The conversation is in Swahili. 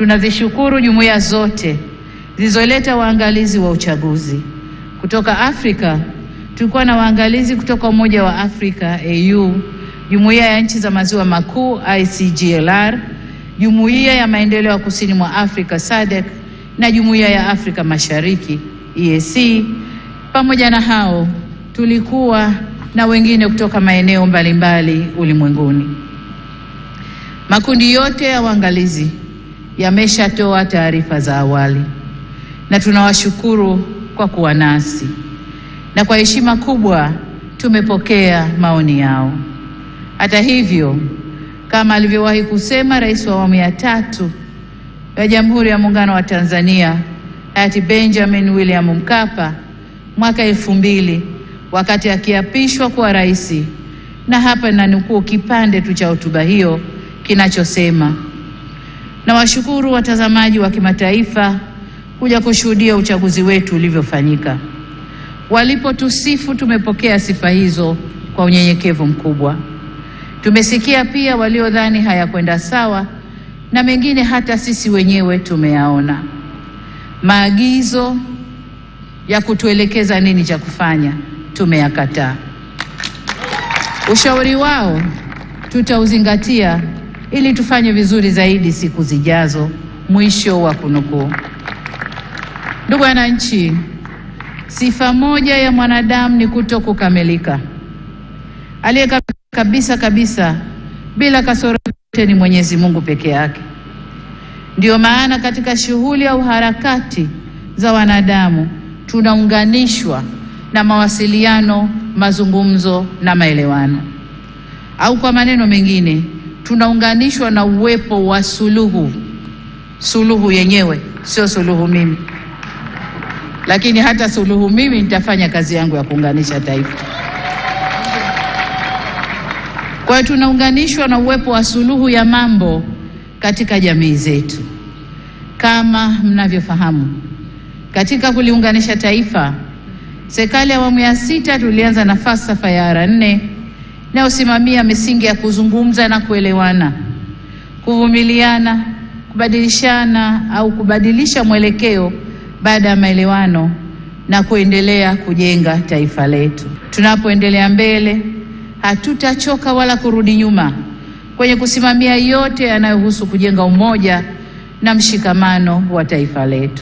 tunazishukuru jumuiya zote zilizoleta waangalizi wa uchaguzi. Kutoka Afrika tulikuwa na waangalizi kutoka Umoja wa Afrika AU, Jumuiya ya Nchi za Maziwa Makuu ICGLR, Jumuiya ya Maendeleo ya Kusini mwa Afrika SADC na Jumuiya ya Afrika Mashariki EAC. Pamoja na hao tulikuwa na wengine kutoka maeneo mbalimbali ulimwenguni. Makundi yote ya waangalizi yameshatoa taarifa za awali na tunawashukuru kwa kuwa nasi, na kwa heshima kubwa tumepokea maoni yao. Hata hivyo, kama alivyowahi kusema Rais wa awamu ya 3 ya Jamhuri ya Muungano wa Tanzania hayati Benjamin William Mkapa mwaka 2000 wakati akiapishwa kuwa rais, na hapa nanukuu kipande tu cha hotuba hiyo kinachosema: na washukuru watazamaji wa kimataifa kuja kushuhudia uchaguzi wetu ulivyofanyika. Walipotusifu tumepokea sifa hizo kwa unyenyekevu mkubwa. Tumesikia pia waliodhani hayakwenda sawa, na mengine hata sisi wenyewe tumeyaona. Maagizo ya kutuelekeza nini cha kufanya tumeyakataa. Ushauri wao tutauzingatia ili tufanye vizuri zaidi siku zijazo. Mwisho wa kunukuu. Ndugu wananchi, sifa moja ya mwanadamu ni kutokukamilika. Aliye kabisa bila kasoro ni Mwenyezi Mungu peke yake. Ndio maana katika shughuli au harakati za wanadamu tunaunganishwa na mawasiliano, mazungumzo na maelewano. Au kwa maneno mengine, tunaunganishwa na uwepo wa suluhu. Suluhu yenyewe sio suluhu mimi, lakini hata suluhu mimi nitafanya kazi yangu ya kuunganisha taifa. Kwa hiyo tunaunganishwa na uwepo wa suluhu ya mambo katika jamii zetu. Kama mnavyofahamu, katika kuliunganisha taifa, serikali ya awamu ya 6 tulianza na falsafa ya R4 na usimamia misingi ya kuzungumza na kuelewana, kuvumiliana, kubadilishana au kubadilisha mwelekeo baada ya maelewano na kuendelea kujenga taifa letu. Tunapoendelea mbele, hatutachoka wala kurudi nyuma kwenye kusimamia yote yanayohusu kujenga umoja na mshikamano wa taifa letu.